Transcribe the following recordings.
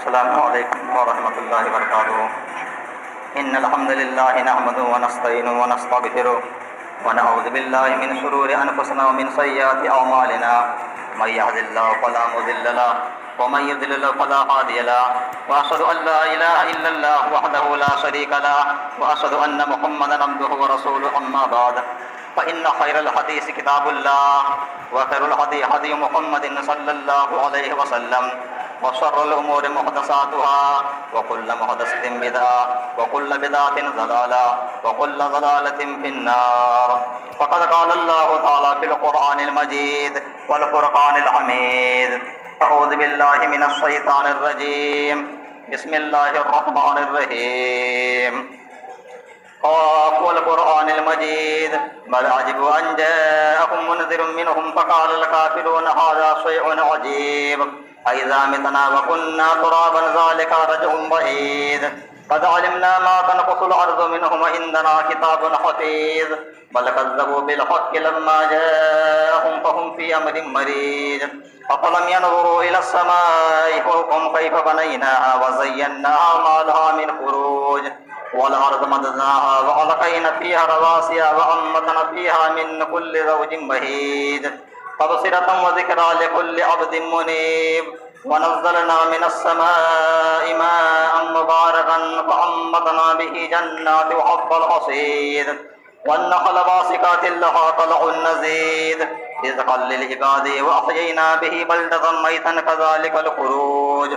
السلام علیکم ورحمۃ اللہ وبرکاتہ۔ ان الحمد للہ نحمده ونستعینه ونستغفره ونعوذ باللہ من شرور انفسنا ومن سیئات اعمالنا، من يهد الله فلا مضل له ومن يضلل فلا هادي له، واشهد ان لا اله الا الله وحده لا شريك له، واشهد ان محمدا عبده ورسوله، اما بعد فان خير الحديث كتاب الله، وخير الهدي هدي محمد صلى الله عليه وسلم، وشر الأمور محدثاتها، وكل محدثة بدعة، وكل بدعة ضلالة، وكل ضلالة في النار. فقد قال الله تعالى في القرآن المجيد والفرقان الحميد: أعوذ بالله من الشيطان الرجيم، بسم الله الرحمن الرحيم. قاف والقرآن المجيد بل عجبوا أن جاءهم منذر منهم فقال الكافرون هذا شيء عجيب أإذا متنا وكنا ترابا ذلك رجع بعيد قد علمنا ما تنقص الأرض منهم وعندنا كتاب حفيظ بل كذبوا بالحق لما جاءهم فهم في أمر مريج أفلم ينظروا إلى السماء فوقهم كيف بنيناها وزيناها ما لها من فروج والأرض مددناها وألقينا فيها رواسي وأنبتنا فيها من كل زوج بهيج تبصرة وذكرى لكل عبد منيب ونزلنا من السماء ماء مباركا فأنبتنا به جنات وحب الحصيد والنخل باسقات لها طلع نضيد رزقا للعباد وأحيينا به بلدة ميتا كذلك الخروج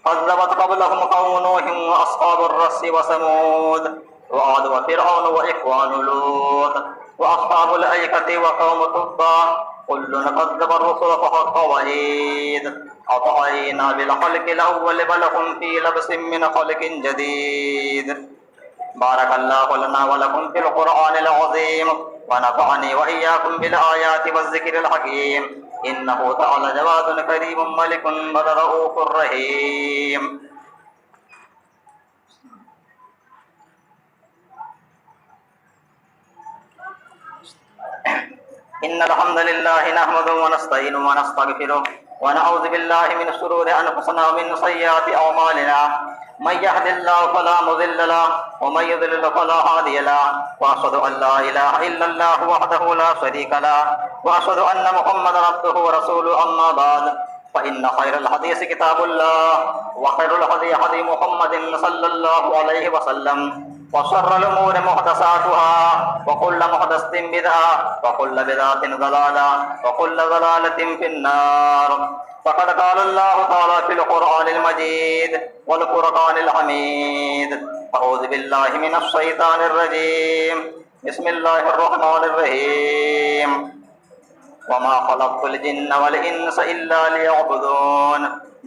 كذبت قبلهم قوم نوح وأصحاب الرس وثمود وعاد وفرعون وإخوان لوط وأصحاب الأيكة وقوم تبع كل كذب الرسل فحق وعيد أطغينا بالخلق الأول بل هم في لبس من خلق جديد. بارك الله لنا ولكم في القرآن العظيم ونفعني وإياكم بالآيات والذكر الحكيم إنه تعالى جواد كريم ملك بل رؤوف رحيم. إن الحمد لله نحمده ونستعينه ونستغفره ونعوذ بالله من شرور أنفسنا ومن سيئات أعمالنا، من يهد الله فلا مضل له ومن يضلل فلا هادي له، وأشهد أن لا إله إلا الله وحده لا شريك له، وأشهد أن محمدا عبده ورسوله، أما بعد فإن خير الحديث كتاب الله، وخير الهدي هدي محمد صلى الله عليه وسلم، وشر الأمور محدثاتها، وكل محدثة بدعة، وكل بدعة ضلالة، وكل ضلالة في النار. فقد قال الله تعالى في القرآن المجيد والفرقان الحميد: أعوذ بالله من الشيطان الرجيم، بسم الله الرحمن الرحيم. وما خلقت الجن والإنس إلا ليعبدون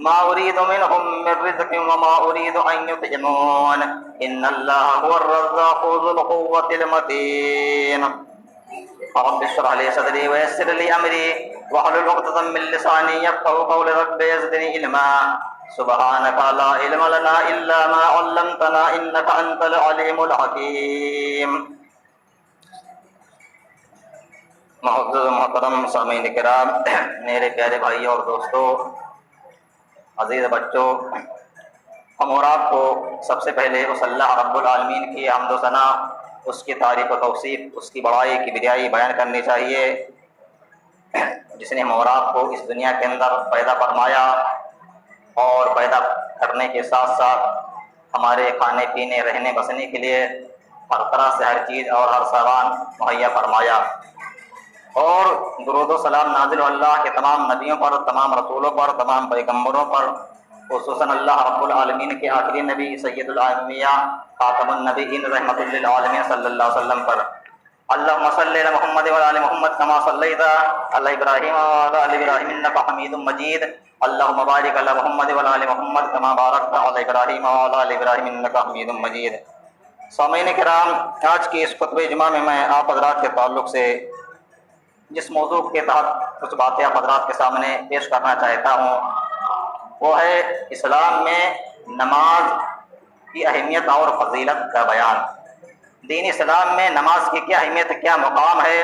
ما أريد منهم من رزق وما أريد أن يطعمون إن الله هو الرزاق ذو القوة المتين. رب اشرح لي صدري ويسر لي أمري واحلل عقدة من لساني يفقهوا قولي رب زدني علما سبحانك لا علم لنا إلا ما علمتنا إنك أنت العليم الحكيم. معزز محترم سامعین کرام، میرے پیارے بھائیوں اور دوستوں، عزیز بچوں، ہم اور آپ کو سب سے پہلے اس اللہ رب العالمین کی حمد و ثنا، اس کی تعریف و توصیف، اس کی بڑائی کی بڑائی بیان کرنی چاہیے، جس نے ہم اور آپ کو اس دنیا کے اندر پیدا فرمایا اور پیدا کرنے کے ساتھ ساتھ ہمارے کھانے پینے رہنے بسنے کے لیے ہر طرح سے ہر چیز اور ہر سامان مہیا فرمایا، اور درود و سلام نازل اللہ کے تمام نبیوں پر، تمام رسولوں پر، تمام پیغمبروں پر، خصوصاً اللہ رب العالمین کے آخری نبی سید الانبیاء خاتم النبیین رحمۃ للعالمین صلی اللہ علیہ وسلم پر. اللہم صلی علی محمد وعلی آل محمد کما صلیت علی ابراہیم وعلی آل ابراہیم انک حمید مجید. اللہم بارک علی محمد وعلی آل محمد کما بارکت علی ابراہیم وعلی آل ابراہیم انک حمید مجید. سامعین کرام، آج کی اس خطبہ جمعہ میں آپ حضرات کے تعلق سے جس موضوع کے تحت کچھ باتیں آپ حضرات کے سامنے پیش کرنا چاہتا ہوں وہ ہے اسلام میں نماز کی اہمیت اور فضیلت کا بیان. دین اسلام میں نماز کی کیا اہمیت، کیا مقام ہے،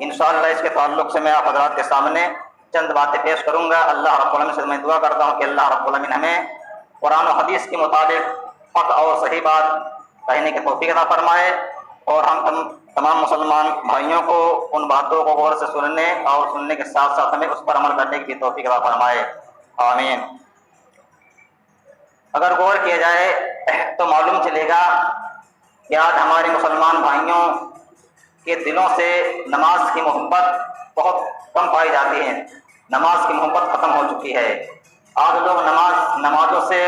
انشاءاللہ اس کے تعلق سے میں آپ حضرات کے سامنے چند باتیں پیش کروں گا. اللہ رب العالمین سے میں دعا کرتا ہوں کہ اللہ رب العالمین ہمیں قرآن و حدیث کے مطابق حق اور صحیح بات کہنے کی توفیق عطا فرمائے، اور ہم تمام مسلمان بھائیوں کو ان باتوں کو غور سے سننے اور سننے کے ساتھ ساتھ ہمیں اس پر عمل کرنے کی توفیق عطا فرمائے، آمین۔ اگر غور کیا جائے تو معلوم چلے گا کہ آج ہمارے مسلمان بھائیوں کے دلوں سے نماز کی محبت بہت کم پائی جاتی ہے، نماز کی محبت ختم ہو چکی ہے۔ آج لوگ نمازوں سے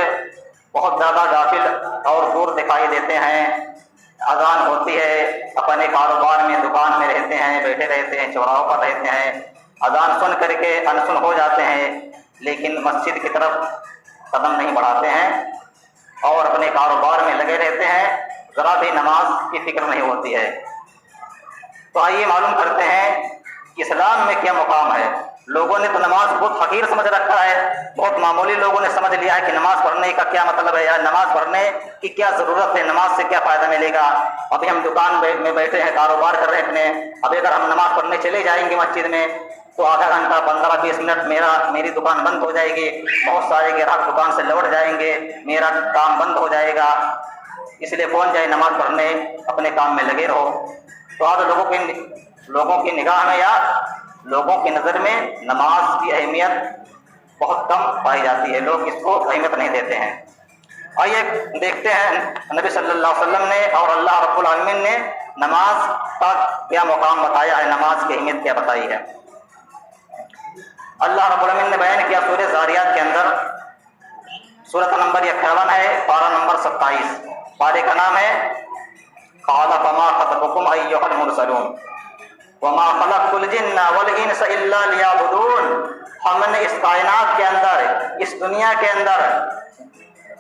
بہت زیادہ غافل اور دور دکھائی دیتے ہیں۔ اذان ہوتی ہے، اپنے کاروبار میں دکان میں رہتے ہیں، بیٹھے رہتے ہیں، چوراہوں پر رہتے ہیں، اذان سن کر کے انسن ہو جاتے ہیں، لیکن مسجد کی طرف قدم نہیں بڑھاتے ہیں اور اپنے کاروبار میں لگے رہتے ہیں، ذرا بھی نماز کی فکر نہیں ہوتی ہے۔ تو آئیے معلوم کرتے ہیں کہ اسلام میں کیا مقام ہے۔ لوگوں نے تو نماز بہت حقیر سمجھ رکھا ہے، بہت معمولی لوگوں نے سمجھ لیا ہے کہ نماز پڑھنے کا کیا مطلب ہے، یا نماز پڑھنے کی کیا ضرورت ہے، نماز سے کیا فائدہ ملے گا۔ ابھی ہم دکان میں بیٹھے ہیں، کاروبار کر رہے ہیں، ابھی اگر ہم نماز پڑھنے چلے جائیں گے مسجد میں تو آدھا گھنٹہ 15-20 منٹ میری دکان بند ہو جائے گی، بہت سارے گراہک دکان سے لوٹ جائیں گے، میرا کام بند ہو جائے گا، اس لیے کون جائے نماز پڑھنے، اپنے کام میں لگے رہو۔ تو آج لوگوں کی نگاہ میں یا لوگوں کی نظر میں نماز کی اہمیت بہت کم پائی جاتی ہے، لوگ اس کو اہمیت نہیں دیتے ہیں۔ آئیے دیکھتے ہیں نبی صلی اللہ علیہ وسلم نے اور اللہ رب العالمین نے نماز کا کیا مقام بتایا ہے، نماز کی اہمیت کیا بتائی ہے۔ اللہ رب العالمین نے بیان کیا سورہ ذاریات کے اندر، سورۃ نمبر 51 ہے، پارہ نمبر 27، پارے کا نام ہے قال فما خطبكم ايها المرسلون وما خلقت الجن والانس الا ليعبدون۔ ہم نے اس کائنات کے اندر، اس دنیا کے اندر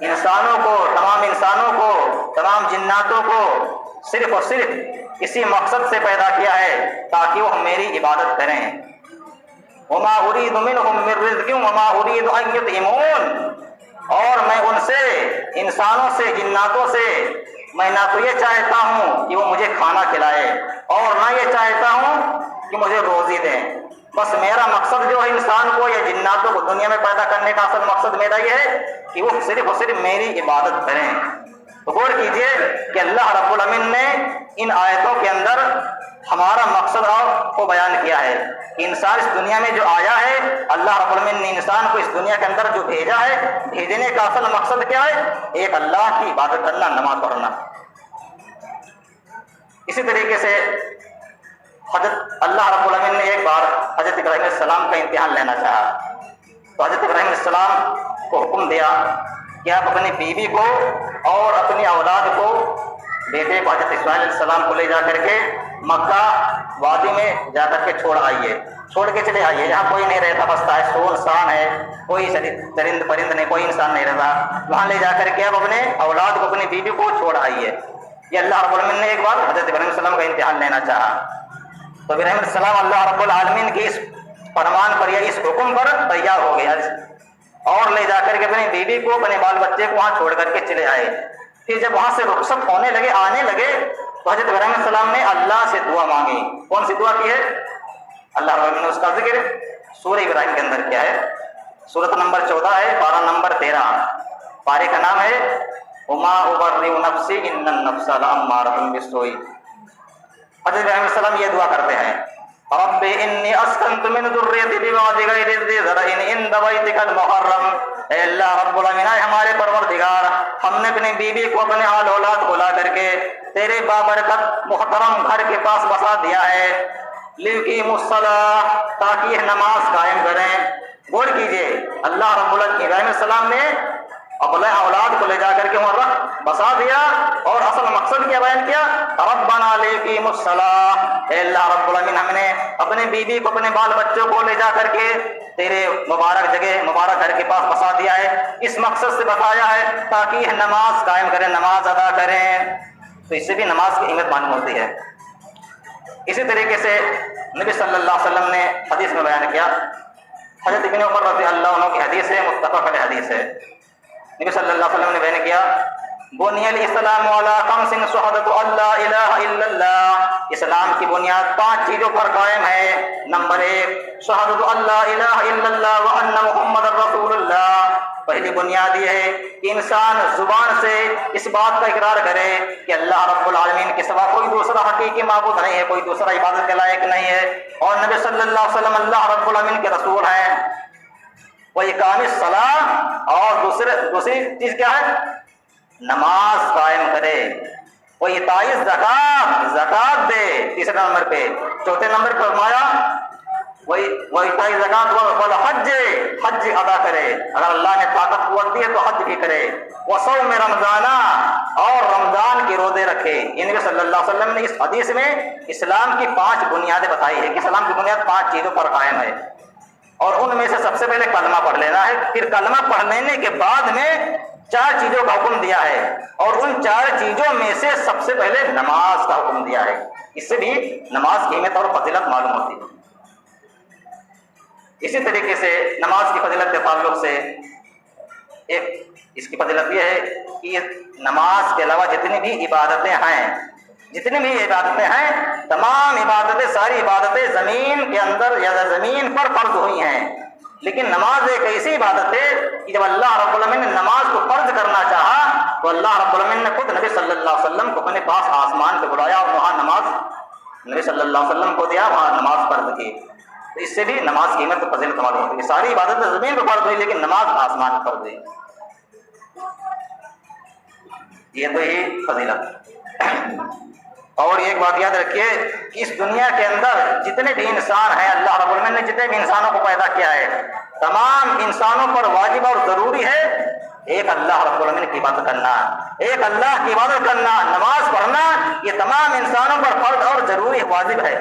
انسانوں کو، تمام انسانوں کو، تمام جناتوں کو صرف اور صرف اسی مقصد سے پیدا کیا ہے تاکہ وہ میری عبادت کریں۔ وما اريد منهم من رزق وما اريد ان يطعمون، اور میں ان سے، انسانوں سے، جناتوں سے، میں نہ تو یہ چاہتا ہوں کہ وہ مجھے کھانا کھلائے اور نہ یہ چاہتا ہوں کہ مجھے روزی دیں۔ بس میرا مقصد جو ہے انسان کو یا جناتوں کو دنیا میں پیدا کرنے کا اصل مقصد میرا یہ ہے کہ وہ صرف اور صرف میری عبادت کریں۔ تو غور کیجئے کہ اللہ رب العالمین نے ان آیتوں کے اندر ہمارا مقصد کو بیان کیا ہے کہ انسان اس دنیا میں جو آیا ہے، اللہ رب العالمین نے انسان کو اس دنیا کے اندر جو بھیجا ہے، بھیجنے کا اصل مقصد کیا ہے؟ ایک اللہ کی عبادت کرنا، نماز پڑھنا۔ اسی طریقے سے حضرت اللہ رب العالمین نے ایک بار حضرت ابراہیم علیہ السلام کا امتحان لینا چاہا، تو حضرت ابراہیم علیہ السلام کو حکم دیا کہ آپ اپنی بیوی کو اور اپنی اولاد کو، بیٹے کو حضرت اسماعیل علیہ السلام کو لے جا کر کے مکہ وادی میں جا کر کے چھوڑ آئیے، چھوڑ کے چلے آئیے، جہاں کوئی نہیں رہتا، بستا ہے، سنسان ہے، کوئی چرند پرند نہیں، کوئی انسان نہیں رہتا، وہاں لے جا کر کے آپ اپنے اولاد کو، اپنی بیوی کو چھوڑ آئیے۔ یہ اللہ رب العالمین نے ایک بار حضرت ابراہیم علیہ السلام کا امتحان لینا چاہا، تو ابراہیم علیہ السلام اللہ رب العالمین کی اس فرمان پر یا اس حکم پر تیار ہو گیا اور لے جا کر کے اپنی بیوی کو، اپنے بال بچے کو وہاں چھوڑ کر کے چلے آئے۔ پھر جب وہاں سے رخصت ہونے لگے، آنے لگے، تو حضرت ابراہیم علیہ السلام نے اللہ سے دعا مانگی۔ کون سی دعا کی ہے؟ اللہ رب العالمین نے اس کا ذکر سورہ ابراہیم کے اندر کیا ہے، سورۃ نمبر 14 ہے، پارہ نمبر 13، پارے کا نام ہے وما ابرئ نفسی ان النفس لامارۃ بالسوء۔ حضرت ابراہیم علیہ السلام یہ دعا کرتے ہیں، رب انی اسکنت من ذریتی بواد غیر ذی زرع عند بیتک المحرم۔ اے اللہ رب العالمین، ہمارے پروردگار، ہم نے اپنی بیوی کو، اپنے آل اولاد کو لا کر کے تیرے بابرکت محترم گھر کے پاس بسا دیا ہے، لیقیموا الصلاۃ، تاکہ یہ نماز قائم کریں۔ غور کیجئے، اللہ رب العالمین ابراہیم علیہ السلام نے اپنے اولاد کو لے جا کر کے وہاں بسا دیا اور اصل مقصد کیا بیان کیا؟ ربنا لیقیموا الصلاۃ، اے اللہ رب العالمین، ہم نے اپنے بیوی کو، اپنے بال بچوں کو لے جا کر کے تیرے مبارک جگہ، مبارک گھر کے پاس بسا دیا ہے، اس مقصد سے بتایا ہے تاکہ یہ نماز قائم کریں، نماز ادا کریں۔ تو اس سے بھی نماز کی اہمیت معلوم ہوتی ہے۔ اسی طریقے سے نبی صلی اللہ علیہ وسلم نے حدیث میں بیان کیا، حضرت ابن عمر رضی اللہ عنہ کی حدیث ہے، متفق علیہ حدیث ہے، نبی صلی اللہ علیہ وسلم نے بیان کیا، بنی الاسلام علی خمس شہادۃ اللہ الہ الا اللہ، اسلام کی بنیاد 5 چیزوں پر قائم ہے۔ نمبر 1 شہادۃ اللہ الہ الا اللہ وان محمد رسول اللہ، پہلی بنیاد یہ ہے کہ انسان زبان سے اس بات کا اقرار کرے کہ اللہ رب العالمین کے سوا کوئی دوسرا حقیقی معبود نہیں ہے، کوئی دوسرا عبادت کے لائق نہیں ہے، اور نبی صلی اللہ علیہ وسلم اللہ رب العالمین کے رسول ہیں۔ وَإِقَامِ الصَّلَاةِ، اور دوسری چیز کیا ہے؟ نماز قائم کرے۔ وَإِيتَاءِ الزَّكَاةِ، زکوٰۃ دے تیسرے نمبر پہ۔ چوتھے نمبر پر فرمایا وَإِيتَاءِ الزَّكَاةِ وَالْحَجِّ، حج ادا کرے، اگر اللہ نے طاقت قوت دی ہے تو حج بھی کرے۔ وَصَوْمِ رمضان، اور رمضان کے روزے رکھے۔ یہ نبی صلی اللہ علیہ وسلم نے اس حدیث میں اسلام کی 5 بنیادیں بتائی ہے کہ اسلام کی بنیاد 5 چیزوں پر قائم ہے، اور ان میں سے سب سے پہلے کلمہ پڑھ لینا ہے، پھر کلمہ پڑھ لینے کے بعد میں 4 چیزوں کا حکم دیا ہے، اور ان 4 چیزوں میں سے سب سے پہلے نماز کا حکم دیا ہے۔ اس سے بھی نماز کی اہمیت اور فضیلت معلوم ہوتی ہے۔ اسی طریقے سے نماز کی فضیلت کے تعلق سے ایک اس کی فضیلت یہ ہے کہ نماز کے علاوہ جتنی بھی عبادتیں ہیں تمام عبادتیں، ساری عبادتیں زمین کے اندر یا زمین پر فرض ہوئی ہیں، لیکن نماز ایک ایسی عبادت ہے کہ جب اللہ رب العالمین نے نماز کو فرض کرنا چاہا تو اللہ رب العالمین نے خود نبی صلی اللہ علیہ وسلم کو اپنے پاس آسمان پہ بلایا، اور وہاں نماز نبی صلی اللہ علیہ وسلم کو دیا، وہاں نماز فرض کی۔ تو اس سے بھی نماز کی اہمیت و فضیلت معلوم ہوتی ہے۔ ساری عبادتیں زمین پہ فرض ہوئی لیکن نماز آسمان پہ فرض ہوئی، یہ تو ہی فضیلت۔ اور ایک بات یاد رکھیے کہ اس دنیا کے اندر جتنے بھی انسان ہیں، اللہ رب العالمین نے جتنے بھی انسانوں کو پیدا کیا ہے، تمام انسانوں پر واجب اور ضروری ہے ایک اللہ رب العالمین کی عبادت کرنا، ایک اللہ کی عبادت کرنا، نماز پڑھنا، یہ تمام انسانوں پر فرض اور ضروری واجب ہے۔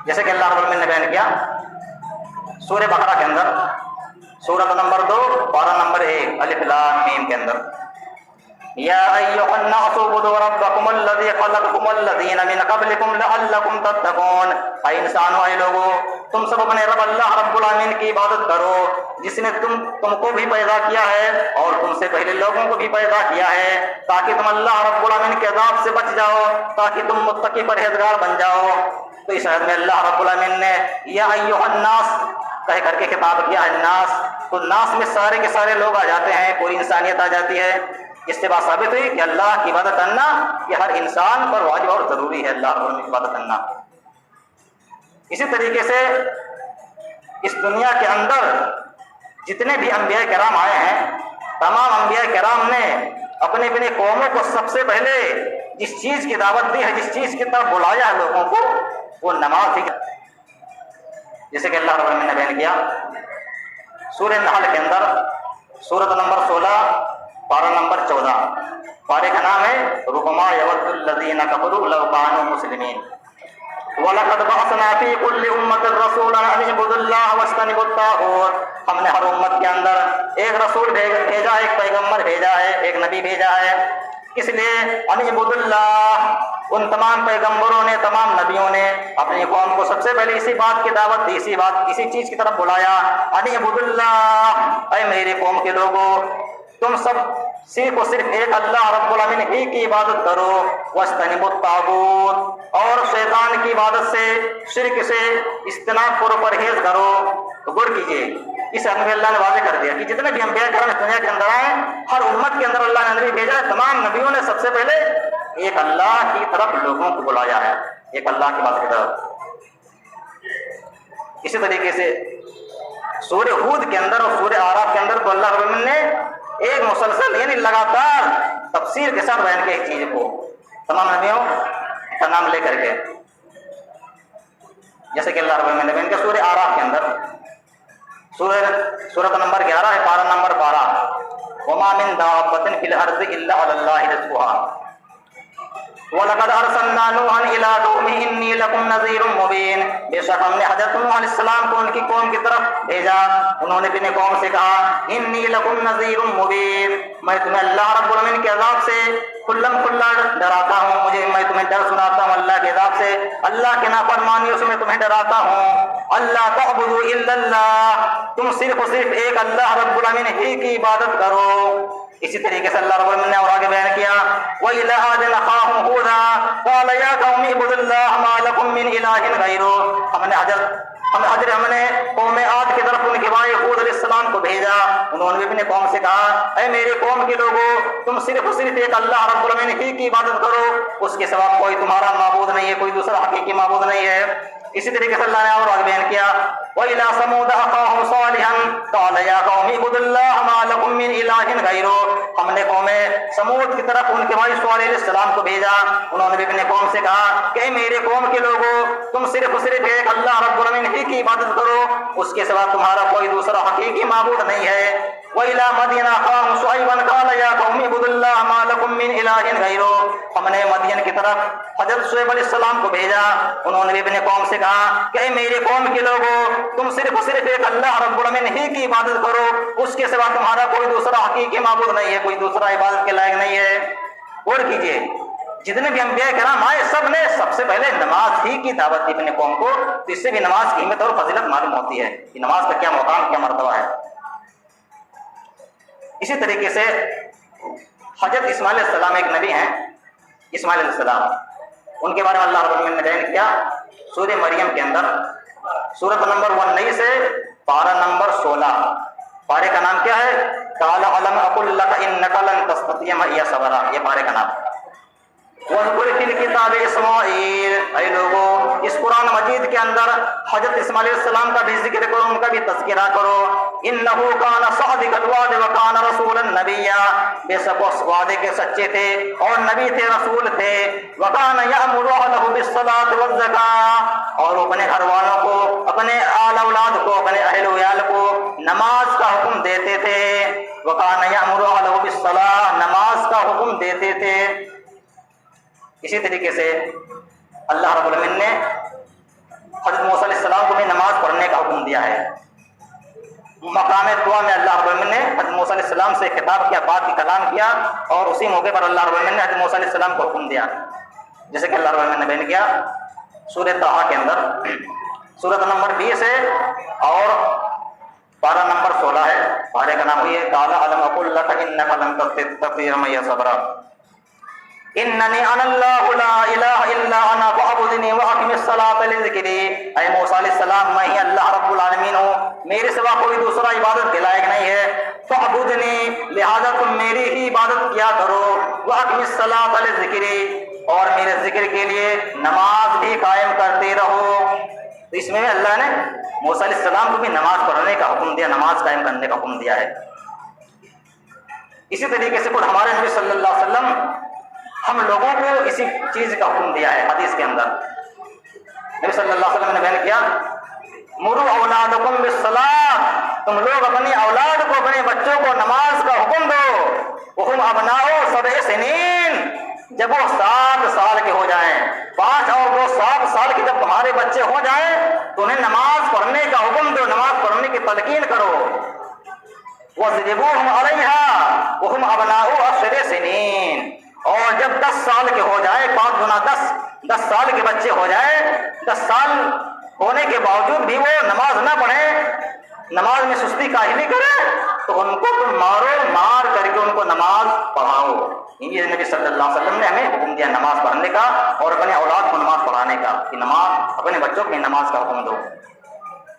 جیسے کہ اللہ رب العالمین نے بیان کیا سورہ بقرہ کے اندر، سورۃ نمبر 2 پارہ نمبر 1 الف لام میم کے اندر، یا ایھا الناس اعبدوا ربکم الذی خلقکم والذین من قبلکم لعلکم تتقون، اے انسانو، اے لوگو، تم سب اپنے رب اللہ رب العالمین کی عبادت کرو جس نے تم کو بھی پیدا کیا ہے اور تم سے پہلے لوگوں کو بھی پیدا کیا ہے، تاکہ تم اللہ رب العالمین کے عذاب سے بچ جاؤ، تاکہ تم متقی پرہیزگار بن جاؤ۔ تو اس آیت میں اللہ رب العالمین نے یا ایھا الناس کہہ کر کے خطاب کیا ہے الناس، تو ناس میں سارے کے سارے لوگ آ جاتے ہیں، پوری انسانیت آ جاتی ہے۔ اس سے بات ثابت ہوئی کہ اللہ کی عبادت کرنا یہ ہر انسان پر واجب اور ضروری ہے، اللہ کی عبادت کرنا۔ اسی طریقے سے اس دنیا کے اندر جتنے بھی انبیاء کرام آئے ہیں، تمام انبیاء کرام نے اپنے اپنے قوموں کو سب سے پہلے جس چیز کی دعوت دی ہے، جس چیز کی طرف بلایا ہے لوگوں کو، وہ نماز ہی۔ جیسے کہ اللہ رب العالمین نے بیان کیا سورہ نحل کے اندر، سورۃ نمبر 16 پارہ نمبر 14، پارے کا نام ہے ربما یود الذین کفروا لو کانوا مسلمین، وَلَقَدْ بَعَثْنَا فِي كُلِّ أُمَّةٍ رَسُولًا أَنِ اعْبُدُوا اللَّهَ وَاجْتَنِبُوا الطَّاغُوتَ، ہم نے ہر امت کے اندر ایک رسول بھیجا، ایک پیغمبر بھیجا ہے، ایک نبی بھیجا ہے، اس لیے ان اعبدوا اللہ، ان تمام پیغمبروں نے، تمام نبیوں نے اپنی قوم کو سب سے پہلے اسی بات کی دعوت دی، اسی چیز کی طرف بلایا، ان اعبدوا اللہ، اے میری قوم کے لوگوں، تم سب صرف اور صرف ایک اللہ رب العالمین ہی کی عبادت کرو، واجتنبوا الطاغوت، اور شیطان کی عبادت سے، شرک سے اجتناب کرو، پرہیز کرو۔ تو غور کیجیے، اس آیت میں اللہ نے واضح کر دیا کہ جتنے بھی انبیاء کرام اس دنیا کے اندر آئے، ہر امت کے اندر اللہ نے نبی بھیجا ہے، تمام نبیوں نے سب سے پہلے ایک اللہ کی طرف لوگوں کو بلایا ہے، ایک اللہ کی بات کی طرف۔ اسی طریقے سے سورہ ہود کے اندر اور سورہ اعراف کے اندر تو اللہ رب العالمین نے ایک مسلسل یعنی لگاتار تفسیر کے ساتھ بیان کیا اس چیز کو، تمام نبیوں کا نام لے کر کے۔ جیسے کہ اللہ رب العالمین نے بیان کیا سورہ اعراف کے اندر، سورۃ نمبر 11 ہے، پارہ نمبر 12، وما من دابۃ فی الارض الا علی اللہ رزقها وَلَقَدْ أَرْسَلْنَا نُوحًا إِلَىٰ قَوْمِهِ إِنِّي لَكُمْ نَذِيرٌ مُّبِينٌ، بے شک ہم نے حضرت نوح علیہ السلام کو ان کی قوم کی طرف بھیجا، انہوں نے اپنی قوم سے کہا إِنِّي لَكُمْ نَذِيرٌ مُّبِينٌ، میں تمہیں اللہ رب العالمین کے عذاب سے کھلم کھلا ڈراتا ہوں، میں تمہیں ڈر سناتا ہوں اللہ کے عذاب سے، اللہ کے نافرمانیوں سے میں تمہیں ڈراتا ہوں۔ اللہ تعبدوا الا اللہ، تم صرف اور صرف ایک اللہ رب العالمین ہی کی عبادت کرو۔ اسی طریقے سے اللہ رب العالمین نے اور آگے بیان کیا وَإِلَىٰ عَادٍ أَخَاهُمْ هُودًا قَالَ يَا قَوْمِ اعْبُدُوا اللَّهَ مَا لَكُم مِّنْ إِلَٰهٍ غَيْرُهُ ہم نے قوم عاد کی طرف ان کے بھائی ہود علیہ السلام کو بھیجا. انہوں نے اپنے قوم سے کہا اے میرے قوم کے لوگوں تم صرف ایک اللہ رب العالمین ہی کی عبادت کرو, اس کے سوا کوئی تمہارا معبود نہیں ہے, کوئی دوسرا حقیقی معبود نہیں ہے. اسی طریقے سے اللہ نے اور آگے بیان کیا وَإِلَىٰ ثَمُودَ أَخَاهُمْ صَالِحًا قَالَ يَا قَوْمِ اعْبُدُوا اللَّهَ مَا لَكُم مِّنْ إِلَٰهٍ غَيْرُهُ ہم نے قوم سمود کی طرف ان کے بھائی صالح علیہ السلام کو بھیجا. انہوں نے بھی اپنے قوم سے کہا کہ اے میرے قوم کے لوگوں تم صرف ایک اللہ رب العالمین ہی کی عبادت کرو, اس کے سوا تمہارا کوئی دوسرا حقیقی معبود نہیں ہے. وَإِلَىٰ مَدْيَنَ أَخَاهُمْ شُعَيْبًا قَالَ يَا قَوْمِ اعْبُدُوا اللَّهَ مَا لَكُم مِّنْ إِلَٰهٍ غَيْرُهُ ہم نے مدین کی طرف حضرت شعیب علیہ السلام کو بھیجا. انہوں نے بھی اپنے قوم سے کہا کہ اے میرے قوم کے لوگوں تم صرف ایک اللہ رب العالمین ہی کی عبادت کرو, اس کے سوا تمہارا کوئی دوسرا حقیقی معبود نہیں ہے, کوئی دوسرا عبادت کے لائق نہیں ہے. اور کیجئے جتنے بھی انبیاء کرام آئے سب نے سب سے پہلے نماز ہی کی دعوت دی اپنے قوم کو, تو اس سے بھی نماز کی اہمیت اور فضیلت معلوم ہوتی ہے کہ نماز کا کیا مقام کیا مرتبہ ہے. اسی طریقے سے حضرت اسماعیل علیہ السلام ایک نبی ہیں, اسماعیل علیہ السلام, ان کے بارے میں اللہ رب العالمین نے بیان کیا سورہ مریم کے اندر سورۃ نمبر 19 سے پارہ نمبر 16. پارے کا نام کیا ہے؟ قال الم اقل لك انك لن تستطيع معي صبرا, یہ پارے کا نام. وَاذْكُرْ فِي الْكِتَابِ إِسْمَاعِيلَ اے لوگوں اس قرآن مجید کے اندر حضرت اسماعیل علیہ السلام کا بھی ذکر کرو, ان کا بھی تذکرہ کرو. إِنَّهُ كَانَ صَادِقَ الْوَعْدِ وَكَانَ رَسُولًا نَبِيًّا بے شک اس وعدے کے سچے تھے اور نبی تھے, رسول تھے. وَكَانَ يَأْمُرُ أَهْلَهُ بِالصَّلَاةِ وَالزَّكَاةِ اور اپنے گھر والوں کو, اپنے آل اولاد کو, اپنے اہل ویال کو نماز کا حکم دیتے تھے. وَكَانَ يَأْمُرُ أَهْلَهُ بِالصَّلَاةِ نماز کا حکم دیتے تھے. اسی طریقے سے اللہ رب العالمین نے حضرت موسیٰ علیہ السلام کو بھی نماز پڑھنے کا حکم دیا ہے. مقام دعا میں اللہ رب العالمین نے حضرت موسیٰ علیہ السلام سے خطاب کیا, بات کی کلام کیا, اور اسی موقع پر اللہ رب العالمین نے حضرت موسیٰ علیہ السلام کو حکم دیا, جیسے کہ اللہ رب العالمین نے بیان کیا سورہ طٰہٰ کے اندر سورۃ نمبر 20 ہے اور پارہ نمبر 16 ہے. پارے کا نام ہوئی ہے قال الم اقل لك انك لن تستطيع معي صبرا اننی انا اللہ لا الہ الا انا فاعبدنی واقم الصلاۃ لذکری. اے موسیٰ علیہ السلام میں ہی اللہ رب العالمین ہوں, میرے سوا کوئی دوسرا عبادت کے لائق نہیں ہے. فاعبدنی لہذا تم میری ہی عبادت کیا کرو. واقم الصلاۃ لذکری اور میرے ذکر کے لیے نماز بھی قائم کرتے رہو. تو اس میں اللہ نے موسیٰ علیہ السلام کو بھی نماز پڑھنے کا حکم دیا, نماز قائم کرنے کا حکم دیا ہے. اسی طریقے سے خود ہمارے نبی صلی اللہ علیہ وسلم ہم لوگوں کو اسی چیز کا حکم دیا ہے. حدیث کے اندر نبی صلی اللہ علیہ وسلم نے بیان کیا مروا اولادکم بالصلاۃ تم لوگ اپنی اولاد کو, اپنے بچوں کو نماز کا حکم دو. وہم ابناء 7 سنین جب وہ 7 سال کے ہو جائیں, 5 اور 2 7 سال کے جب تمہارے بچے ہو جائیں تو انہیں نماز پڑھنے کا حکم دو, نماز پڑھنے کی تلقین کرو. وَاضْرِبُوهُمْ عَلَيْهَا وَهُمْ أَبْنَاءُ 10 سنین اور جب 10 سال کے ہو جائے, 5 گنا 10 سال کے بچے ہو جائے, 10 سال ہونے کے باوجود بھی وہ نماز نہ پڑھیں, نماز میں سستی کاہلی کرے, تو ان کو تم مارو, مار کر کے ان کو نماز پڑھاؤ. یہ نبی صلی اللہ علیہ وسلم نے ہمیں حکم دیا نماز پڑھنے کا اور اپنے اولاد کو نماز پڑھانے کا, کہ نماز اپنے بچوں کو نماز کا حکم دو.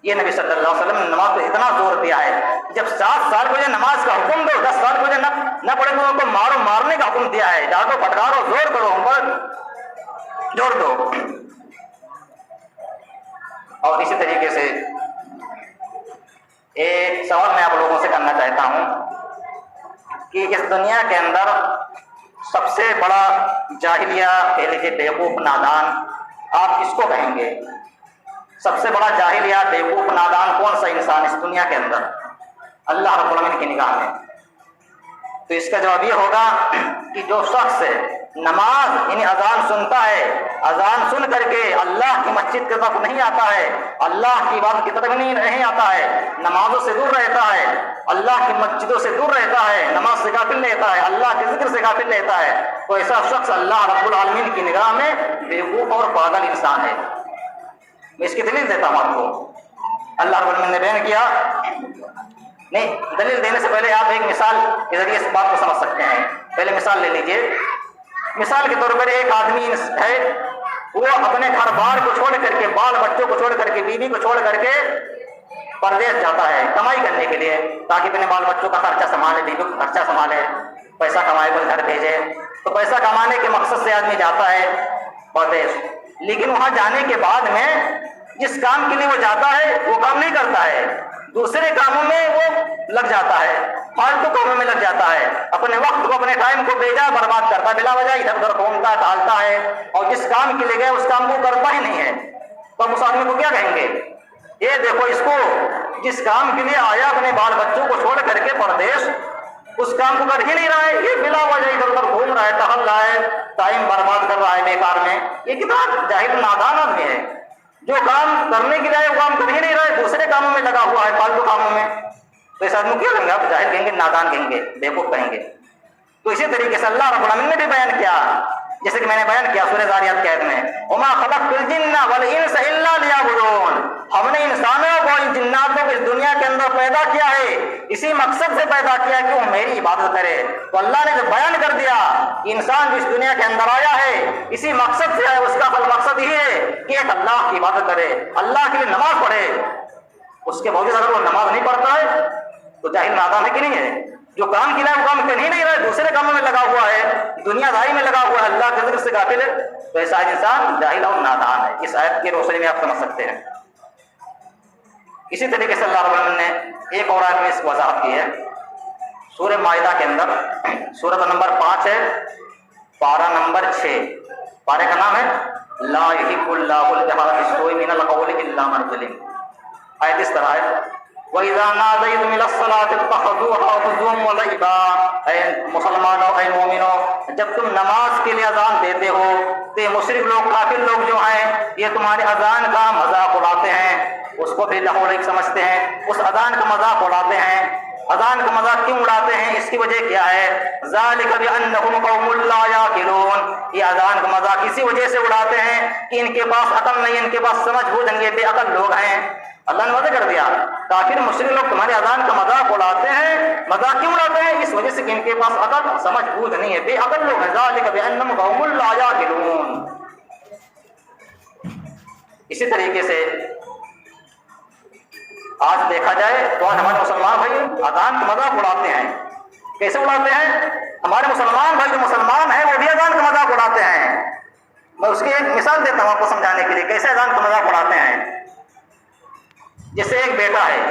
یہ نبی صلی اللہ علیہ وسلم نے نماز کو اتنا زور دیا ہے, جب 7 سال کو جو نماز کا حکم دو, 10 سال کو جو نہ پڑھے تو ان کو مارو, مارنے کا حکم دیا ہے. ڈانٹو, پھٹکارو, زور کرو, ان پر جوڑ دو. اور اسی طریقے سے ایک سوال میں آپ لوگوں سے کرنا چاہتا ہوں کہ اس دنیا کے اندر سب سے بڑا جاہلیہ, کہہ لیجیے بیوقوف نادان, آپ کس کو کہیں گے؟ سب سے بڑا جاہلیہ بیوقوف نادان کون سا انسان اس دنیا کے اندر اللہ رب العالمین کی نگاہ میں؟ تو اس کا جواب یہ ہوگا کہ جو شخص نماز یعنی اذان سنتا ہے, اذان سن کر کے اللہ کی مسجد کی طرف نہیں آتا ہے, اللہ کی عبادت کی طرف نہیں آتا ہے, نمازوں سے دور رہتا ہے, اللہ کی مسجدوں سے دور رہتا ہے, نماز سے غافل رہتا ہے, اللہ کے ذکر سے غافل رہتا ہے, تو ایسا شخص اللہ رب العالمین کی نگاہ میں بیوقوف اور پاگل انسان ہے. میں اس کی دلیل دیتا ہوں آپ کو. اللہ رب العالمین نے بیان کیا نہیں، دلیل دینے سے پہلے آپ ایک مثال کے ذریعے اس بات کو سمجھ سکتے ہیں. پہلے مثال لے لیجئے. مثال کے طور پر ایک آدمی ہے، وہ اپنے گھر بار کو چھوڑ کر کے، بال بچوں کو چھوڑ کر کے، بیوی کو چھوڑ کر کے پردیس جاتا ہے کمائی کرنے کے لیے، تاکہ اپنے بال بچوں کا خرچہ سنبھالے، بیوی کا خرچہ سنبھالے، پیسہ کمائے کو گھر بھیجے. تو پیسہ کمانے کے مقصد سے آدمی جاتا ہے پردیس. لیکن وہاں جانے کے بعد میں جس کام کے لیے وہ جاتا ہے وہ کام نہیں کرتا ہے، دوسرے کاموں میں وہ لگ جاتا ہے، فالتو کاموں میں لگ جاتا ہے، اپنے وقت کو، اپنے ٹائم کو بے جا برباد کرتا ہے، بلا وجہ ادھر ادھر گھومتا ٹہلتا ہے، اور جس کام کے لیے گئے اس کام کو کرتا ہی نہیں ہے. تو ہم اس آدمی کو کیا کہیں گے؟ یہ دیکھو، اس کو جس کام کے لیے آیا اپنے بال بچوں کو چھوڑ کر کے پردیس، اس کام کو کر ہی نہیں رہا ہے، یہ بلا وجہ ادھر ادھر گھوم رہا ہے، ٹہل رہا ہے، ٹائم برباد کر رہا ہے بیکار میں. یہ کتنا جاہل نادان آدمی ہے، جو کام کرنے کے لیے وہ کام کر ہی نہیں رہا ہے، دوسرے کاموں میں لگا ہوا ہے، فالتو کاموں میں. تو اس آدمی کیا کہیں گے؟ آپ جاہل کہیں گے، نادان کہیں گے، بیوقوف کہیں گے. تو اسی طریقے سے اللہ رب العالمین نے بھی بیان کیا، جیسے کہ میں نے بیان کیا سورہ ذاریات کے آیت میں، وما خلقت الجن والانس الا لیعبدون. ہم نے انسانوں کو، جناتوں کو اس دنیا کے اندر پیدا کیا ہے، اسی مقصد سے پیدا کیا کہ وہ میری عبادت کرے. تو اللہ نے جب بیان کر دیا کہ انسان جس دنیا کے اندر آیا ہے اسی مقصد سے ہے، اس کا مقصد یہ ہے کہ ایک اللہ کی عبادت کرے، اللہ کے لیے نماز پڑھے. اس کے باوجود اگر وہ نماز نہیں پڑھتا ہے تو جاہل نادان ہے کہ نہیں ہے؟ جو کام کے لیے وہ کام کر ہی نہیں رہا ہے، دوسرے کاموں میں لگا ہوا ہے، دنیا داری میں لگا ہوا ہے، اللہ کے ذکر سے غافل ہے، تو ایسا انسان جاہل اور نادان ہے. اس آیت کی روشنی میں آپ سمجھ سکتے ہیں. اسی طریقے سے اللہ رب العالمین نے ایک اور آیت میں اس کو وضاحت کی ہے سورہ مائدہ کے اندر. سورۃ نمبر 5 ہے، پارہ نمبر 6. پارے کا نام ہے لا یحب اللہ الجہر بالسوء من القول الا من ظلم. آیت اس طرح ہے وَإِذَا نَادَيْتُمْ إِلَى الصَّلَاةِ اتَّخَذُوهَا هُزُوًا وَلَعِبًا. اے مسلمانوں، اے مومنوں، جب تم نماز کے لیے اذان دیتے ہو تو یہ مشرک لوگ، کافر لوگ جو ہیں، یہ تمہارے اذان کا مذاق اڑاتے ہیں، اس کو بھی لہو لہو سمجھتے ہیں، اس اذان کا مذاق اڑاتے ہیں. اذان کا مذاق کیوں اڑاتے ہیں؟ اس کی وجہ کیا ہے؟ ذَلِكَ بِأَنَّهُمْ قَوْمٌ لَا يَعْقِلُونَ. یہ اذان کا مذاق اسی وجہ سے اڑاتے ہیں کہ ان کے پاس عقل نہیں، ان کے پاس سمجھ بوجھ نہیں، یہ بے عقل لوگ ہیں. اللہ نے وعدہ کر دیا کافر مشرک لوگ تمہارے اذان کا مذاق اڑاتے ہیں. مذاق کیوں اڑاتے ہیں؟ اس وجہ سے کہ ان کے پاس عقل سمجھ بوجھ نہیں ہے، بے عقل لوگ ہیں. ذَلِكَ بِأَنَّهُمْ قَوْمٌ لَا يَعْقِلُونَ. اسی طریقے سے آج دیکھا جائے تو آج ہمارے مسلمان بھائی اذان کا مذاق اڑاتے ہیں. کیسے اڑاتے ہیں؟ ہمارے مسلمان بھائی جو مسلمان ہیں وہ بھی اذان کا مذاق اڑاتے ہیں. میں اس کی ایک مثال دیتا ہوں آپ کو سمجھانے کے لیے کیسے اذان کا مذاق اڑاتے ہیں. جیسے ایک بیٹا ہے،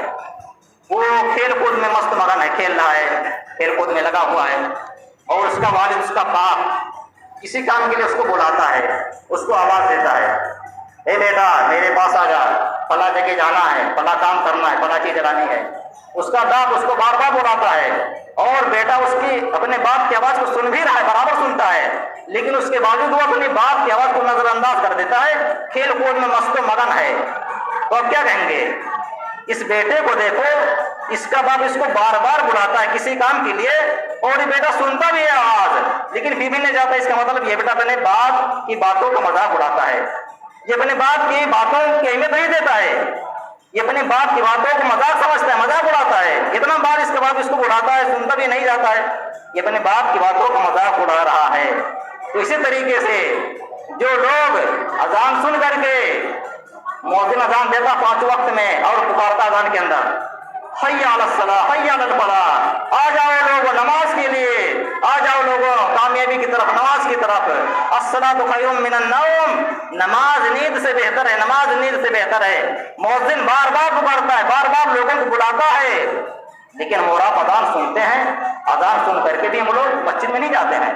وہ کھیل کود میں مست مگن ہے، کھیل رہا ہے، کھیل کود میں لگا ہوا ہے، اور اس کا والد، اس کا باپ کسی کام کے لیے اس کو بلاتا ہے، اس کو آواز دیتا ہے، اے بیٹا میرے پاس آ جا، فلاں جگہ جانا ہے، فلاں کام کرنا ہے، فلاں چیز لانی ہے. اس کا باپ اس کو بار بار بلاتا ہے، اور بیٹا اس کی اپنے باپ کی آواز کو سن بھی رہا ہے، برابر سنتا ہے، لیکن اس کے باوجود وہ اپنے باپ کی آواز کو نظر انداز کر دیتا ہے، کھیل کود میں مست و مگن ہے. تو اب کیا کہیں گے؟ اس بیٹے کو دیکھو، اس کا باپ اس کو بار بار بلاتا ہے کسی کام کے لیے، اور یہ بیٹا سنتا بھی ہے آواز، لیکن پھر بھی نہیں جاتا. اس کا مطلب یہ بیٹا اپنے باپ کی باتوں کا مذاق اڑاتا ہے، یہ اپنے باپ کی باتوں کی اہمیت نہیں دیتا ہے، یہ اپنے باپ کی باتوں کو مذاق سمجھتا ہے، مذاق اڑاتا ہے. اتنا بار اس کے باپ اس کو بلاتا ہے، سنتا بھی نہیں جاتا ہے، یہ اپنے باپ کی باتوں کا مذاق اڑا رہا ہے. تو اسی طریقے سے جو لوگ اذان سن کر کے، مؤذن اذان دیتا 5 وقت میں اور پکارتا اذان کے اندر حی علی الصلاۃ حی علی الفلاح، آ جاؤ لوگوں نماز کے لیے، آ جاؤ لوگوں کامیابی کی طرف، نماز کی طرف. الصلاۃ خیر من النوم، نماز نیند سے بہتر ہے، نماز نیند سے بہتر ہے. مؤذن بار بار پکارتا ہے، بار بار لوگوں کو بلاتا ہے، لیکن ہم آپ اذان سنتے ہیں، اذان سن کر کے بھی ہم لوگ مسجد میں نہیں جاتے ہیں.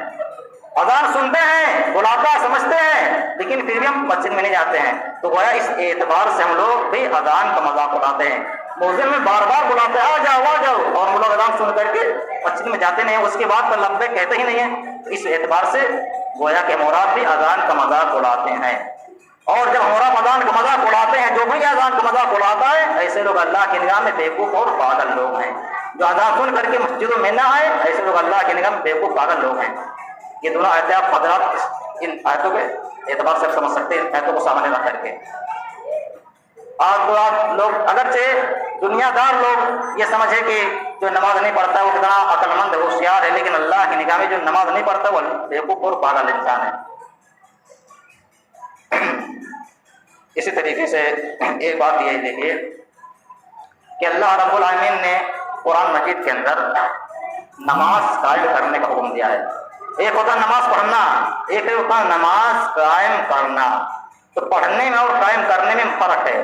اذان سنتے ہیں، بلاتا سمجھتے ہیں، لیکن پھر بھی ہم مسجد میں نہیں جاتے ہیں. تو گویا اس اعتبار سے ہم لوگ بھی اذان کا مذاق اڑاتے ہیں. مؤذن میں بار بار بلاتے ہیں آ جاؤ آ جاؤ، اور ہم لوگ اذان سن کر کے مسجد میں جاتے نہیں ہیں، اس کے بعد پر لبیک کہتے ہی نہیں ہیں. اس اعتبار سے گویا کہ مراد بھی اذان کا مذاق اڑاتے ہیں. اور جب ہمارا اذان کا مذاق اڑاتے ہیں، جو بھی اذان کا مذاق اڑاتا ہے، ایسے لوگ اللہ کی نگاہ میں بیوقوف اور پاگل لوگ ہیں. جو اذان سن کر کے مسجدوں میں نہ آئے، ایسے لوگ اللہ کی نگاہ میں بیوقوف پاگل لوگ ہیں. یہ دونوں آیتیں آپ حضرات ان آیتوں کے اعتبار سے سمجھ سکتے ہیں، آیتوں کو سامنے رکھ کر کے. آپ لوگ اگرچہ دنیا دار لوگ یہ سمجھے کہ جو نماز نہیں پڑھتا ہے وہ کتنا عقل مند ہوشیار ہے، لیکن اللہ کی نگاہ میں جو نماز نہیں پڑھتا وہ بیوقوف اور پاگل انسان ہے۔ اسی طریقے سے ایک بات یہ دیکھیے کہ اللہ رب العالمین نے قرآن مجید کے اندر نماز قائم کرنے کا حکم دیا ہے۔ ایک ہوتا ہے نماز پڑھنا، ایک ہوتا ہے نماز قائم کرنا۔ تو پڑھنے میں اور قائم کرنے میں فرق ہے۔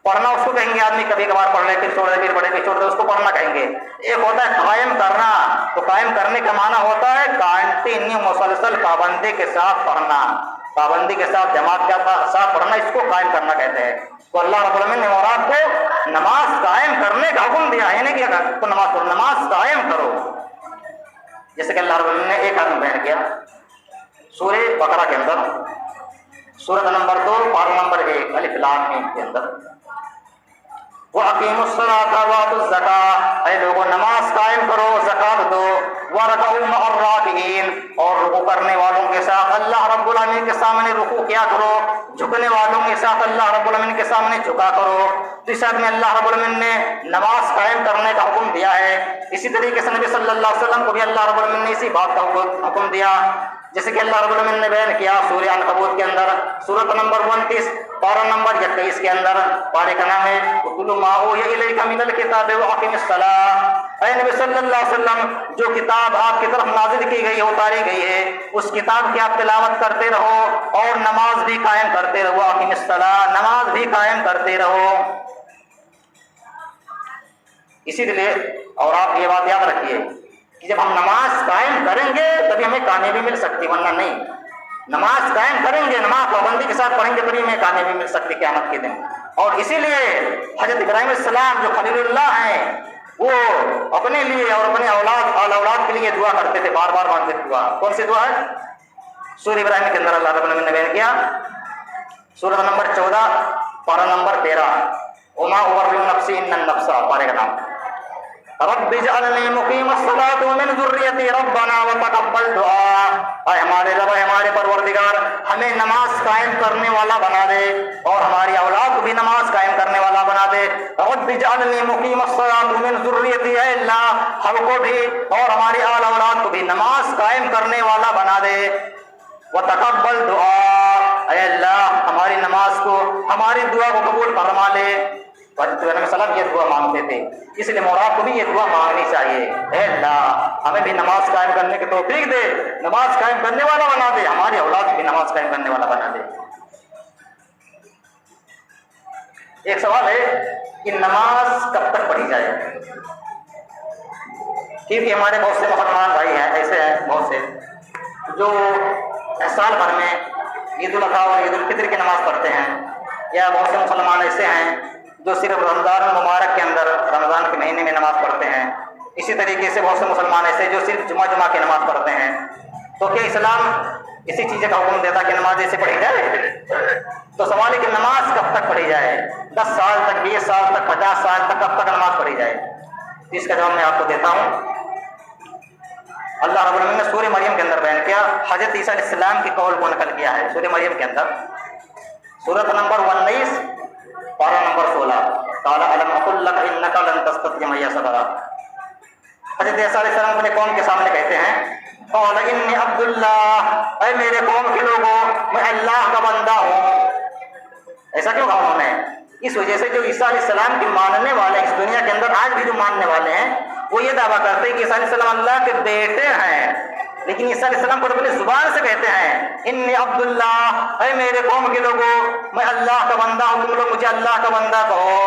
پڑھنا اس کو کہیں گے آدمی کبھی کبھار پڑھ لے پھر چھوڑ دے پھر پڑھے پھر چھوڑ دے، اس کو پڑھنا کہیں گے۔ ایک ہوتا ہے قائم کرنا، تو قائم کرنے کا معنی ہوتا ہے کنٹینیو مسلسل پابندی کے ساتھ پڑھنا، پابندی کے ساتھ جماعت کے ساتھ پڑھنا، اس کو قائم کرنا کہتے ہیں۔ تو اللہ رب العالمین نے عورت کو نماز قائم کرنے کا حکم دیا ہے، نہیں کیا تو نماز پڑھو، نماز قائم کرو۔ جیسے کہ اللہ رب العالمین نے ایک آدمی بیان کیا سورہ بقرہ کے اندر، سورۃ نمبر 2 پارہ نمبر 1 الف لام میم کے اندر، وَأَقِيمُوا الصَّلَاةَ وَآتُوا الزَّكَاةَ، اے لوگوں نماز قائم کرو، زکات دو، وَارْكَعُوا مَعَ الرَّاكِعِينَ، اور رکوع کرنے والوں کے ساتھ اللہ رب العالمین کے سامنے رکوع کیا کرو، جھکنے والوں کے ساتھ اللہ رب العالمین کے سامنے جھکا کرو۔ تو اس میں اللہ رب العالمین نے نماز قائم کرنے کا حکم دیا ہے۔ اسی طریقے سے نبی صلی اللہ علیہ وسلم کو بھی اللہ رب العالمین نے اسی بات کا حکم دیا، جیسے کہ اللہ رب العالمین نے بیان کیا سورہ عنکبوت کے اندر، سورۃ نمبر 29 پارہ نمبر 21 کے اندر، پارے کا نام ہے اتل ما اوحی الیک من الکتاب واقم الصلاۃ۔ اے نبی صلی اللہ علیہ وسلم، جو کتاب آپ کی طرف نازل کی گئی ہے، اتاری گئی ہے، اس کتاب کی آپ تلاوت کرتے رہو اور نماز بھی قائم کرتے رہو، واقم الصلاۃ، نماز بھی قائم کرتے رہو۔ اسی لیے اور آپ یہ بات یاد رکھیے کہ جب ہم نماز قائم کریں گے تبھی ہمیں کامیابی مل سکتی، ورنہ نہیں۔ نماز قائم کریں گے، نماز پابندی کے ساتھ پڑھیں گے تبھی ہمیں کامیابی مل سکتی قیامت کے دن۔ اور اسی لیے حضرت ابراہیم علیہ السلام جو خلیل اللہ ہیں، وہ اپنے لیے اور اپنے اولاد کے لیے دعا کرتے تھے، بار بار مانگتے تھے دعا۔ کون سی دعا ہے؟ سورہ ابراہیم کے اندر اللہ رب العالمین نے بیان کیا سورۃ نمبر 14 پارہ نمبر 13، وما ابرئ نفسی ان النفس، پارے کا نام، رب اجعلنی مقیم الصلاۃ ومن ذریتی ربنا وتقبل دعا۔ اے ہمارے رب، ہمارے پروردگار، ہمیں نماز قائم کرنے والا بنا دے اور ہماری اولاد کو بھی نماز قائم کرنے والا بنا دے۔ رب اجعلنی مقیم الصلاۃ ومن ذریتی، اے اللہ ہم کو بھی اور ہماری آل اولاد کو بھی نماز قائم کرنے والا بنا دے۔ وتقبل دعا، اے اللہ ہماری نماز کو، ہماری دعا کو قبول فرما لے۔ حضرت ابراہیم علیہ السلام یہ دعا مانگتے تھے، اس لیے موراب کو بھی یہ دعا مانگنی چاہیے، اے اللہ ہمیں بھی نماز قائم کرنے کی توفیق دے، نماز قائم کرنے والا بنا دے، ہماری اولاد کو بھی نماز قائم کرنے والا بنا دے۔ ایک سوال ہے کہ نماز کب تک پڑھی جائے، کیونکہ ہمارے بہت سے مسلمان بھائی ہیں، ایسے ہیں بہت سے جو سال بھر میں عید الاضحیٰ اور عید الفطر کی نماز پڑھتے ہیں، یا بہت سے مسلمان ایسے ہیں جو صرف رمضان مبارک کے اندر رمضان کے مہینے میں نماز پڑھتے ہیں۔ اسی طریقے سے بہت سے مسلمان ایسے جو صرف جمعہ کی نماز پڑھتے ہیں۔ تو کیا اسلام اسی چیز کا حکم دیتا کہ نماز ایسے پڑھی جائے؟ تو سوال ہے کہ نماز کب تک پڑھی جائے، 10 سال تک، 20 سال تک، 50 سال تک، کب تک نماز پڑھی جائے؟ اس کا جواب میں آپ کو دیتا ہوں۔ اللہ رب العالمین نے سورہ مریم کے اندر بیان کیا، حضرت عیسیٰ علیہ السلام کی قول کو نقل کیا ہے سورہ مریم کے اندر، سورۃ نمبر 19 پارہ نمبر 16، قال الم اقل لک انک لن تستطیع معی صبرا۔ حضرت عیسیٰ علیہ السلام اپنے قوم کے سامنے کہتے ہیں، قال انی عبد اللہ، اے میرے قوم کے لوگوں میں اللہ کا بندہ ہوں۔ ایسا کیوں کہا انہوں نے؟ اس وجہ سے جو عیسیٰ علیہ السلام کے ماننے والے اس دنیا کے اندر آج بھی جو ماننے والے ہیں وہ یہ دعویٰ کرتے ہیں کہ عیسیٰ علیہ السلام اللہ کے بیٹے ہیں، لیکن عیسیٰ علیہ السلام کو اپنی زبان سے کہتے ہیں انی عبد اللہ، اے میرے قوم کے لوگوں میں اللہ کا بندہ ہوں، تم لوگ مجھے اللہ کا بندہ کہو۔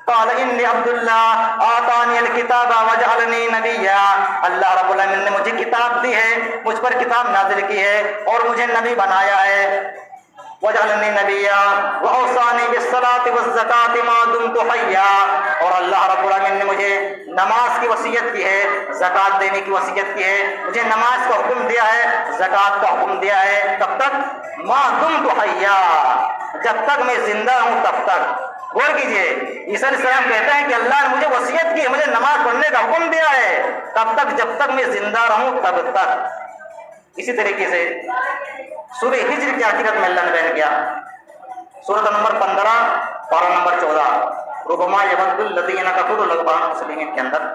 قال انی عبد اللہ آتانی الکتاب وجعلنی نبیا، اللہ رب العالمین نے مجھے کتاب دی ہے، مجھ پر کتاب نازل کی ہے اور مجھے نبی بنایا ہے۔ وجعلنی نبیا واوصانی بالصلاۃ والزکاۃ ما دمت حیا، اور اللہ رب العالمین نے مجھے نماز کی وصیت کی ہے، زکات دینے کی وصیت کی ہے، مجھے نماز کا حکم دیا ہے، زکات کا حکم دیا ہے، کب تک؟ ما دمت حیا، جب تک میں زندہ ہوں تب تک۔ غور کیجئے، عیسیٰ علیہ السلام کہتے ہیں کہ اللہ نے مجھے وصیت کی ہے، مجھے نماز پڑھنے کا حکم دیا ہے، کب تک؟ جب تک میں زندہ رہوں تب تک۔ اسی طریقے سے سورہ ہجر کی آخرت میں اللہ نے بیان کیا، سورۃ نمبر 15 پارہ نمبر 14، ربما یود الذین کفروا لو کانوا مسلمین کے اندر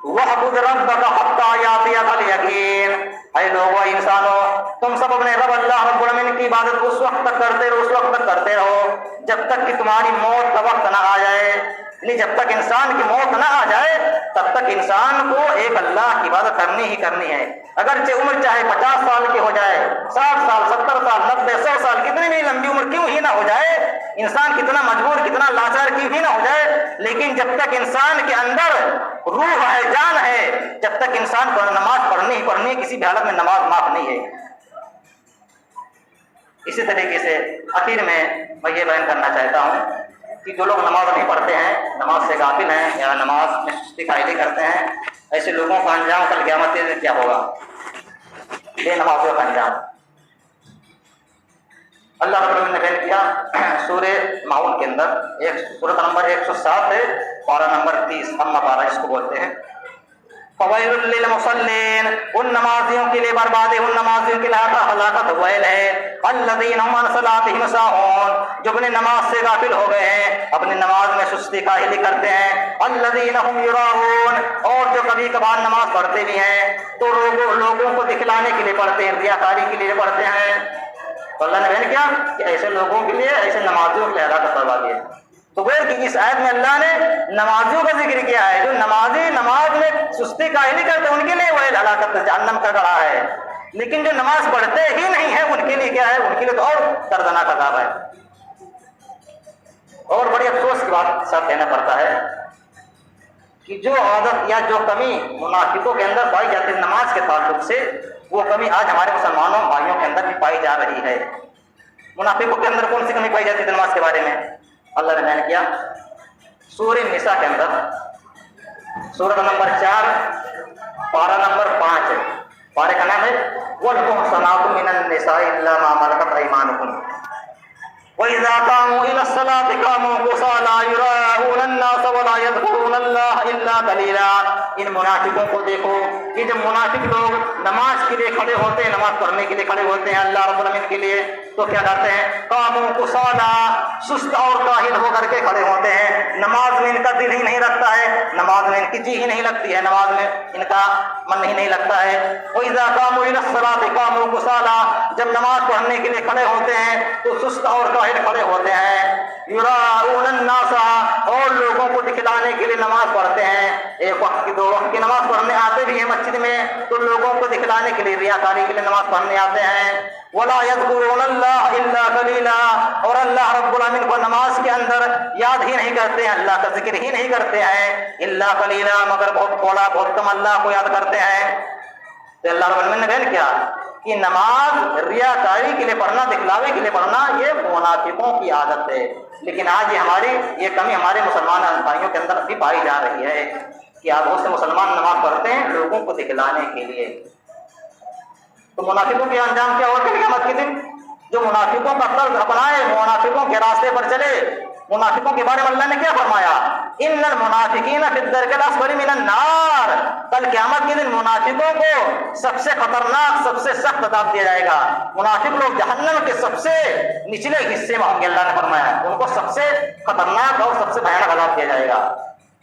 وَاعْبُدْ رَبَّكَ حَتَّىٰ يَأْتِيَكَ الْيَقِينُ، اے لوگو انسانوں، تم سب اپنے رب اللہ رب العالمین کی عبادت اس وقت تک کرتے رہو، اس وقت تک کرتے رہو جب تک کہ تمہاری موت کا وقت نہ آ جائے. یعنی جب تک انسان کی موت نہ آ جائے تب تک انسان کو ایک اللہ کی عبادت کرنی ہی کرنی ہے. اگرچہ عمر چاہے 50 سال کی ہو جائے، 60 سال، 70 سال، 90، 100 سال، کتنی بھی لمبی عمر کیوں ہی نہ ہو جائے، انسان کتنا مجبور، کتنا لاچار کیوں ہی نہ ہو جائے، لیکن جب تک انسان کے اندر روح ہے، جان ہے، جب تک انسان کو نماز پڑھنی ہی پڑھنی ہے، کسی بھی حالت میں نماز معاف نہیں ہے. اسی طریقے سے آخر میں یہ بیان کرنا چاہتا ہوں کہ جو لوگ نماز نہیں پڑھتے ہیں، نماز سے غافل ہیں یا نماز میں سستی قائلی کرتے ہیں، ایسے لوگوں کا انجام کل قیامت کے دن کیا ہوگا؟ بے نمازیوں کا انجام. اللہ رب العالمین نے بیان کیا سورہ ماؤن کے اندر، سورۃ نمبر 107 ہے، پارہ نمبر 30، اما پارہ اس کو بولتے ہیں. فویل للمصلین، ان نمازیوں کے لیے برباد ہے، ان نمازیوں کے لیے ہلاکت ویل ہے. الذین هم عن صلاتهم ساہون، جو اپنی نماز سے غافل ہو گئے ہیں، اپنی نماز میں سستی کاہلی کرتے ہیں. الذین هم یراؤون، اور جو کبھی کبھار نماز پڑھتے بھی ہیں تو لوگوں کو دکھلانے کے لیے پڑھتے ہیں، ریاکاری کے لیے پڑھتے ہیں. تو اللہ نے بیان کیا کہ ایسے لوگوں کے لیے، ایسے نمازیوں کے لیے ہلاکت بربادی ہے. تو گویا کہ اس آیت میں اللہ نے نمازیوں کا ذکر کیا ہے، جو نمازی نماز میں سستی کاہلی کرتے ان کے لیے وہ ہلاکت جہنم کا گڑھا ہے. لیکن جو نماز پڑھتے ہی نہیں ہے ان کے لیے کیا ہے؟ ان کے لیے تو اور دردناک عذاب ہے. اور بڑی افسوس کی بات ساتھ کہنا پڑتا ہے کہ جو عادت یا جو کمی منافقوں کے اندر پائی جاتی ہے نماز کے تعلق سے، وہ کمی آج ہمارے مسلمانوں بھائیوں کے اندر بھی پائی جا رہی ہے. منافقوں کے اندر کون سی کمی پائی جاتی ہے نماز کے بارے میں؟ اللہ نے بیان کیا سورہ نساء کے اندر، سورۃ نمبر 4، پارہ نمبر 5، پارے کا نام ہے وَالْمُحْصَنَاتُ مِنَ النِّسَاءِ إِلَّا مَا مَلَكَتْ أَيْمَانُكُمْ وَإِذَا قَامُوا إِلَى الصَّلَاةِ قَامُوا كُسَالَىٰ يُرَاءُونَ النَّاسَ وَلَا يَذْكُرُونَ اللَّهَ إِلَّا قَلِيلًا. ان منافقوں کو دیکھو کہ جب منافق لوگ نماز کے لیے کھڑے ہوتے ہیں، نماز پڑھنے کے لیے کھڑے ہوتے ہیں اللہ رب العالمین کے لیے، تو کیا کرتے ہیں؟ قَامُوا كُسَالَىٰ، سست اور کاہل ہو کر کے کھڑے ہوتے ہیں. نماز میں ان کا دل ہی نہیں لگتا ہے، نماز میں ان کی جی ہی نہیں لگتی ہے، نماز میں ان کا من ہی نہیں لگتا ہے. وَإِذَا قَامُوا إِلَى الصَّلَاةِ قَامُوا كُسَالَىٰ، جب نماز پڑھنے کے لیے کھڑے ہوتے ہیں تو سست اور کاہل کھڑے ہوتے ہیں. یراؤون الناس، اور لوگوں کو دکھلانے کے لیے نماز پڑھتے ہیں. ایک وقت کی، 2 وقت کی نماز پڑھنے آتے بھی ہیں مسجد میں تو لوگوں کو دکھلانے کے لیے، ریاکاری کے لیے نماز پڑھنے آتے ہیں. ولا يذكرون الله الا قليلا، اور اللہ رب العالمین کو نماز کے اندر یاد ہی نہیں کرتے ہیں، اللہ کا ذکر ہی نہیں کرتے ہیں. الا قليلا، مگر بہت تھوڑا، بہت کم اللہ کو یاد کرتے ہیں. تو اللہ رب العالمین نے بیان کیا کہ نماز ریاکاری کے لیے پڑھنا، دکھلاوے کے لیے پڑھنا، یہ منافقوں کی عادت ہے. لیکن آج یہ کمی ہمارے مسلمان بھائیوں کے اندر بھی پائی جا رہی ہے کہ آپ بہت سے مسلمان نماز پڑھتے ہیں لوگوں کو دکھلانے کے لیے. تو منافقوں کے انجام کیا ہوگا قیامت کے دن؟ جو منافقوں کا طرز اپنائے، منافقوں کے راستے پر چلے. منافقوں کے بارے میں اللہ نے کیا فرمایا؟ ان المنافقین فی الدرک الاسفل من النار، کل قیامت کے دن منافقوں کو سب سے خطرناک، سب سے سخت عذاب دیا جائے گا. منافق لوگ جہنم کے سب سے نچلے حصے میں ہوں گے. اللہ نے فرمایا ان کو سب سے خطرناک اور سب سے بھیانک عذاب دیا جائے گا.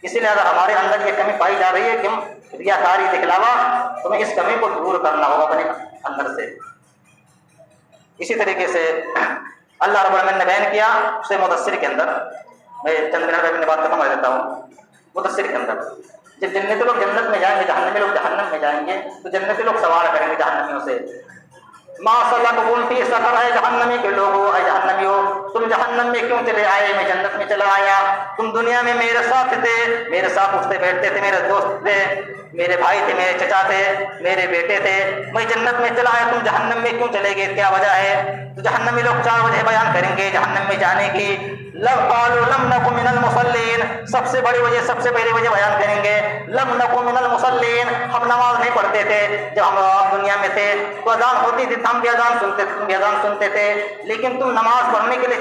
اسی لیے اگر ہمارے اندر یہ کمی پائی جا رہی ہے کہ ہم ریاکاری دکھلاوا، تو ہمیں اس کمی کو دور کرنا ہوگا اپنے اندر سے. اسی طریقے سے اللہ رب العالمین نے بیان کیا اسے مدثر کے اندر، میں چند منٹ میں اپنی بات ختم کر دیتا ہوں. مدثر کے اندر جب جنتی لوگ جنت میں جائیں گے، جہنمی لوگ جہنم میں جائیں گے، تو جنتی لوگ سوال کریں گے جہنمیوں سے، ما سلککم فی سقر، اے جہنمی کے لوگوں، اے جہنمیوں، تم جہنم میں کیوں چلے آئے؟ میں جنت میں چلا آیا. تم دنیا میں میرے ساتھ تھے، میرے ساتھ اٹھتے بیٹھتے تھے، میرے دوست تھے، میرے بھائی تھے، میرے چچا تھے، میرے بیٹے تھے. میں جنت میں چلا آیا، تم جہنم میں کیوں چلے گئے؟ کیا وجہ ہے؟ تو جہنمی لوگ 4 وجہ بیان کریں گے جہنم میں جانے کی. قالوا لم نكن من المصلين، سب سے بڑی وجہ، سب سے پہلی وجہ بیان کریں گے لم نكن من المصلين، ہم نماز نہیں پڑھتے تھے. جب ہم دنیا میں تھے تو اذان ہوتی تھی، ہم بھی اذان سنتے تھے، تم بھی اذان سنتے تھے، لیکن تم نماز پڑھنے کے لیے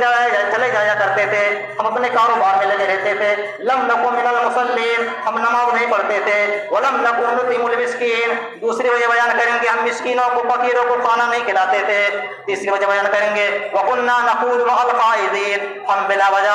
چلے جایا کرتے تھے، ہم اپنے کاروبار میں لگے رہتے تھے. لم نكن من المصلين، ہم نماز نہیں پڑھتے تھے. ولم نكن نطعم المسكين، دوسری وجہ بیان کریں گے ہم مسکینوں کو، فقیروں کو کھانا نہیں کھلاتے تھے. تیسری وجہ بیان کریں گے وكنا نخوض مع الخائضين، ہم بلا وجہ